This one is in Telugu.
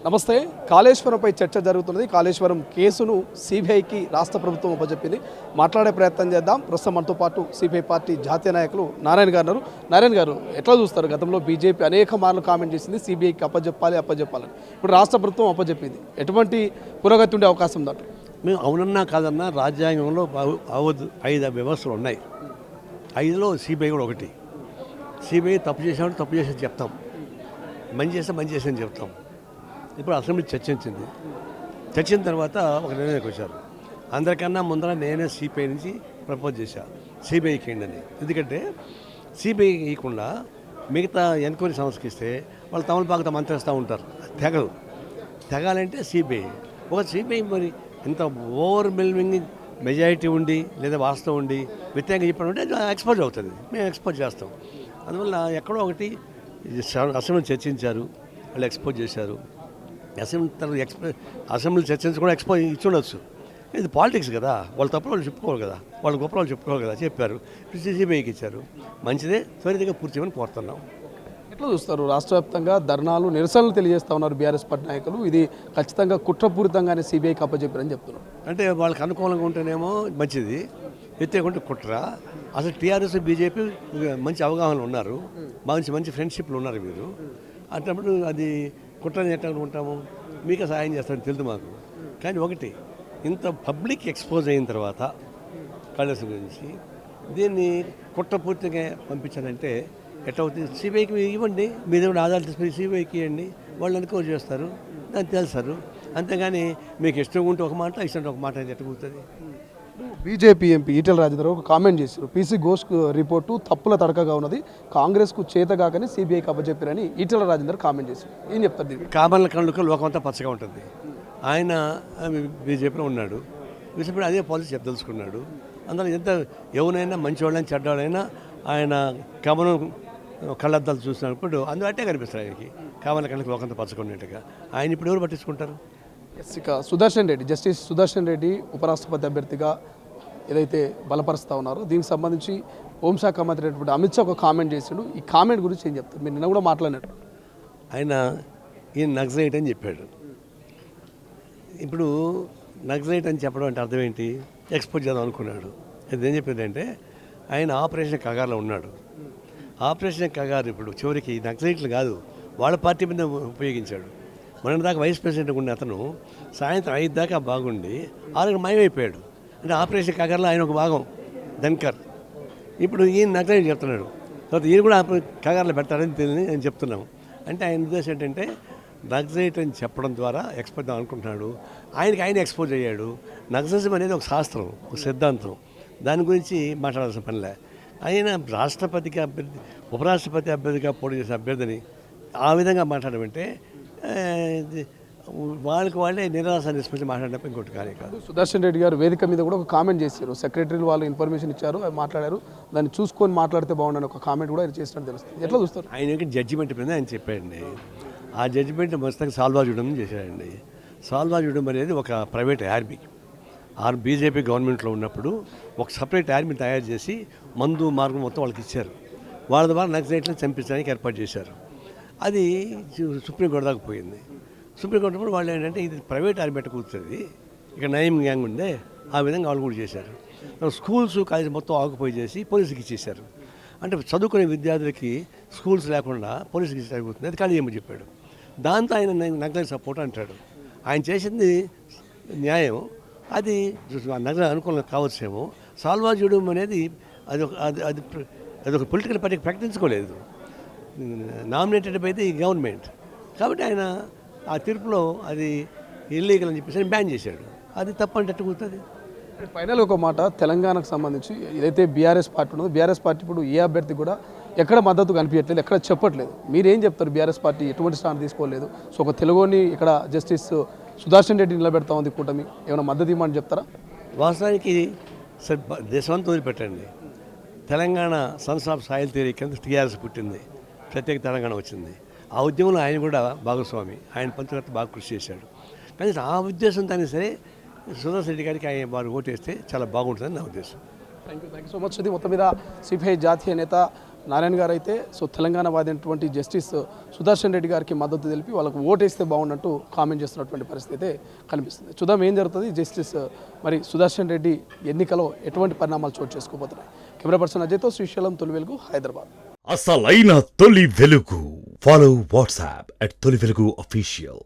నమస్తే. కాళేశ్వరంపై చర్చ జరుగుతున్నది. కాళేశ్వరం కేసును సిబిఐకి రాష్ట్ర ప్రభుత్వం అప్పచెప్పింది. మాట్లాడే ప్రయత్నం చేద్దాం. ప్రస్తుతం మనతో పాటు సిబిఐ పార్టీ జాతీయ నాయకులు నారాయణ గారు ఉన్నారు. నారాయణ గారు, ఎట్లా చూస్తారు? గతంలో బీజేపీ అనేక మార్లు కామెంట్ చేసింది సిబిఐకి అప్పచెప్పాలని. ఇప్పుడు రాష్ట్ర ప్రభుత్వం అప్పచెప్పింది. ఎటువంటి పురోగతి ఉండే అవకాశం ఉందంట? మేము అవునన్నా కాదన్నా రాజ్యాంగంలో 5 వ్యవస్థలు ఉన్నాయి. 5లో సిబిఐ కూడా ఒకటి. సిబిఐ తప్పు చేసామంటే తప్పు చేసేది చెప్తాం, మంచి చేస్తే మంచి చేసేది చెప్తాం. ఇప్పుడు అసెంబ్లీ చర్చించిన తర్వాత ఒక నిర్ణయానికి వచ్చారు. అందరికన్నా ముందర నేనే సిబిఐ నుంచి ప్రపోజ్ చేశాను సిబిఐకి ఏంటని. ఎందుకంటే సిబిఐ ఇవ్వకుండా మిగతా ఎన్క్వైరీ సంస్థకి ఇస్తే వాళ్ళు తమలపాకు మంత్రిస్తూ ఉంటారు. తెగాలంటే సిబిఐ. ఒక సిబిఐ మరి ఇంత ఓవర్వెల్మింగ్ మెజారిటీ ఉండి లేదా వాస్తవం ఉండి వ్యతిరేకంగా చెప్పడం అంటే ఎక్స్పోజ్ అవుతుంది. మేము ఎక్స్పోజ్ చేస్తాం. అందువల్ల ఎక్కడో ఒకటి అసెంబ్లీ చర్చించారు, వాళ్ళు ఎక్స్పోజ్ చేశారు. అసెంబ్లీ చర్చించి కూడా ఎక్స్పోజ్ ఇచ్చి ఉండొచ్చు. ఇది పాలిటిక్స్ కదా, వాళ్ళ తప్పులు వాళ్ళు చెప్పుకోవాలి కదా, వాళ్ళ గొప్ప వాళ్ళు చెప్పుకోవాలి కదా. చెప్పారు, సిబిఐకి ఇచ్చారు. మంచిదే, త్వరితగా పూర్తి చేయమని కోరుతున్నాం. ఎట్లా చూస్తారు? రాష్ట్ర వ్యాప్తంగా ధర్నాలు, నిరసనలు తెలియజేస్తా ఉన్నారు బీఆర్ఎస్ పార్టీ నాయకులు. ఇది ఖచ్చితంగా కుట్రపూరితంగానే సిబిఐకి అప్పచెప్పారని చెప్తున్నారు. అంటే వాళ్ళకి అనుకూలంగా ఉంటేనేమో మంచిది, వ్యతిరేకుంటే కుట్ర. అసలు టీఆర్ఎస్ బీజేపీ మంచి అవగాహన ఉన్నారు, మంచి ఫ్రెండ్షిప్లు ఉన్నారు. మీరు అన్నప్పుడు అది కుట్రని ఎట్లా అనుకుంటాము? మీకే సహాయం చేస్తారని తెలుసు మాకు. కానీ ఒకటి, ఇంత పబ్లిక్ ఎక్స్పోజ్ అయిన తర్వాత కాళేశ్వరం గురించి దీన్ని కుట్రపూర్తిగా పంపించాలంటే ఎట్లా అవుతుంది? సిబిఐకి ఇవ్వండి, మీ దగ్గర ఆధారాలు తీసుకుని సిబిఐకి ఇవ్వండి, వాళ్ళు ఎన్క్వైరీ చేస్తారు, దాన్ని తెలుస్తారు. అంతేగాని మీకు ఇష్టం ఉంటే ఒక మాట, ఇష్టం ఒక మాట ఎట్లా కుదురుతుంది? బీజేపీ ఎంపీ ఈటెల రాజేందర్ ఒక కామెంట్ చేశారు. పీసీ ఘోష్ రిపోర్టు తప్పుల తడకగా ఉన్నది, కాంగ్రెస్కు చేతగాకని సిబిఐకి అప్పచెప్పారని ఈటెల రాజేందర్ కామెంట్ చేశారు. ఏం చెప్తారు దీనికి? కామన్ల కళ్ళుక లోకమంతా పచ్చగా ఉంటుంది. ఆయన బీజేపీలో ఉన్నాడు, విసిపోయి అదే పాలసీ చెప్పదలుచుకున్నాడు. అందులో ఎంత ఎవరైనా మంచివాళ్ళైనా చెడ్డవాళ్ళైనా ఆయన కమలం కళ్ళద్దాలు చూసినప్పుడు అందుబాటే కనిపిస్తారు. ఆయనకి కామన్ల కళ్ళకి లోకంతా పచ్చకున్నట్టుగా. ఆయన ఇప్పుడు ఎవరు పట్టించుకుంటారు? ఇక సుదర్శన్ రెడ్డి, జస్టిస్ సుదర్శన్ రెడ్డి ఉపరాష్ట్రపతి అభ్యర్థిగా ఏదైతే బలపరుస్తూ ఉన్నారో దీనికి సంబంధించి హోంశాఖ మంత్రి అయినటువంటి అమిత్ షా ఒక కామెంట్ చేశాడు. ఈ కామెంట్ గురించి ఏం చెప్తారు? మీరు నిన్న కూడా మాట్లాడినట్టు ఆయన ఈయన నక్సలైట్ అని చెప్పాడు. ఇప్పుడు నక్సలైట్ అని చెప్పడం అంటే అర్థం ఏంటి? ఎక్స్పోజ్ చేద్దాం అనుకున్నాడు. అది ఏం చెప్పిందంటే ఆయన ఆపరేషన్ కగార్లో ఉన్నాడు. ఆపరేషన్ కగారు ఇప్పుడు చివరికి నక్సలైట్లు కాదు, వాళ్ళ పార్టీ మీద ఉపయోగించాడు. మొన్న దాకా వైస్ ప్రెసిడెంట్గా ఉన్న అతను సాయంత్రం 5 దాకా బాగుండి 6 మాయమైపోయాడు. అంటే ఆపరేషన్ కగార్లో ఆయన ఒక భాగం ధన్కర్. ఇప్పుడు ఈయన నక్సలైట్ చెప్తున్నాడు, తర్వాత ఈయన కూడా కగార్లో పెడతాడని తెలియని నేను చెప్తున్నాము. అంటే ఆయన ఉద్దేశం ఏంటంటే నక్సలైట్ అని చెప్పడం ద్వారా ఎక్స్పోజ్ అనుకుంటున్నాడు. ఆయన ఎక్స్పోజ్ అయ్యాడు. నక్సలిజం అనేది ఒక శాస్త్రం, ఒక సిద్ధాంతం, దాని గురించి మాట్లాడాల్సిన పనిలే. ఆయన రాష్ట్రపతికి అభ్యర్థి, ఉపరాష్ట్రపతి అభ్యర్థిగా పోటీ చేసే అభ్యర్థిని ఆ విధంగా మాట్లాడమంటే వాళ్ళే నిరాశ నిష్పత్తి మాట్లాడినప్పుడు ఇంకోటి కానీ కాదు. సుదర్శన్ రెడ్డి గారు వేదిక మీద కూడా ఒక కామెంట్ చేశారు. సెక్రటరీలు వాళ్ళు ఇన్ఫర్మేషన్ ఇచ్చారు, అవి మాట్లాడారు, దాన్ని చూసుకొని మాట్లాడితే బాగుండని ఒక కామెంట్ కూడా ఆయన చేసినట్టు తెలుస్తుంది. ఎట్లా చూస్తారు? ఆయన జడ్జిమెంట్ మీద ఆయన చెప్పాడండి. ఆ జడ్జిమెంట్ మొత్తంగా సాల్వాజుడం చేశాడండి. సాల్వాజుడం అనేది ఒక ప్రైవేట్ ఆర్మీ, బీజేపీ గవర్నమెంట్లో ఉన్నప్పుడు ఒక సపరేట్ ఆర్మీ తయారు చేసి మందు మార్గం మొత్తం వాళ్ళకి ఇచ్చారు. వాళ్ళ ద్వారా నక్సలైట్లను చంపించడానికి ఏర్పాటు చేశారు. అది సుప్రీంకోర్టు దాకా పోయింది. సుప్రీంకోర్టు కూడా వాళ్ళు ఏంటంటే ఇది ప్రైవేట్ ఆర్మీ పెట్ట కూర్చుంది, ఇక నయం గ్యాంగ్ ఉందే, ఆ విధంగా వాళ్ళు కూడా చేశారు. స్కూల్స్ కాలేజ్ మొత్తం ఆకుపోయి చేసి పోలీసుకి ఇచ్చేశారు. అంటే చదువుకునే విద్యార్థులకి స్కూల్స్ లేకుండా పోలీసుకి ఇచ్చి జరుగుతుంది. అది కానీ ఏమో చెప్పాడు. దాంతో ఆయన నక్సలైట్ సపోర్ట్ అంటాడు. ఆయన చేసింది న్యాయం, అది నగర అనుకూలంగా కావచ్చేమో. సాల్వాజుడం అనేది అదొక పొలిటికల్ పార్టీకి ప్రకటించుకోలేదు, నామినేటెడ్ బై ది గవర్నమెంట్. కాబట్టి ఆయన ఆ తీర్పులో అది ఇల్లీగల్ అని చెప్పేసి బ్యాన్ చేశాడు. అది తప్పంటే కుదురుతుంది. ఫైనల్ ఒక మాట, తెలంగాణకు సంబంధించి ఏదైతే బీఆర్ఎస్ పార్టీ ఉన్నదో, బీఆర్ఎస్ పార్టీ ఇప్పుడు ఏ అభ్యర్థి కూడా ఎక్కడ మద్దతు కనిపించట్లేదు, ఎక్కడ చెప్పట్లేదు. మీరేం చెప్తారు? బీఆర్ఎస్ పార్టీ ఎటువంటి స్టాండ్ తీసుకోలేదు. సో ఒక తెలుగుని ఇక్కడ జస్టిస్ సుదర్శన్ రెడ్డి నిలబెడతా ఉంది కూటమి, ఏమైనా మద్దతు ఇవ్వమని చెప్తారా? వాస్తవానికి దేశమంతా వదిలిపెట్టండి, Telangana Sons of soil theory కింద టీఆర్ఎస్ పుట్టింది, ప్రత్యేక తెలంగాణ వచ్చింది. ఆ ఉద్యమంలో ఆయన కూడా భాగస్వామి, ఆయన పంచకర్త బాగా కృషి చేశాడు. కానీ ఆ ఉద్దేశంతో సరే సుదర్శన్ రెడ్డి గారికి ఆయన వారు ఓటేస్తే చాలా బాగుంటుందని నా ఉద్దేశం. Thank you so much. ఇది మొత్తం మీద సిపిఐ జాతీయ నేత నారాయణ గారు అయితే తెలంగాణ వాదినటువంటి జస్టిస్ సుదర్శన్ రెడ్డి గారికి మద్దతు తెలిపి వాళ్ళకు ఓటేస్తే బాగున్నట్టు కామెంట్ చేస్తున్నటువంటి పరిస్థితి అయితే కనిపిస్తుంది. చూద్దాం ఏం జరుగుతుంది. జస్టిస్ మరి సుదర్శన్ రెడ్డి ఎన్నికలో ఎటువంటి పరిణామాలు చోటు చేసుకోబోతున్నాయి. కెమెరా పర్సన్ అజయ్తో శ్రీశైలం తొలి వెలుగు, హైదరాబాద్. అసలైన తొలి వెలుగు. ఫాలో వాట్సాప్ @తొలి వెలుగు official.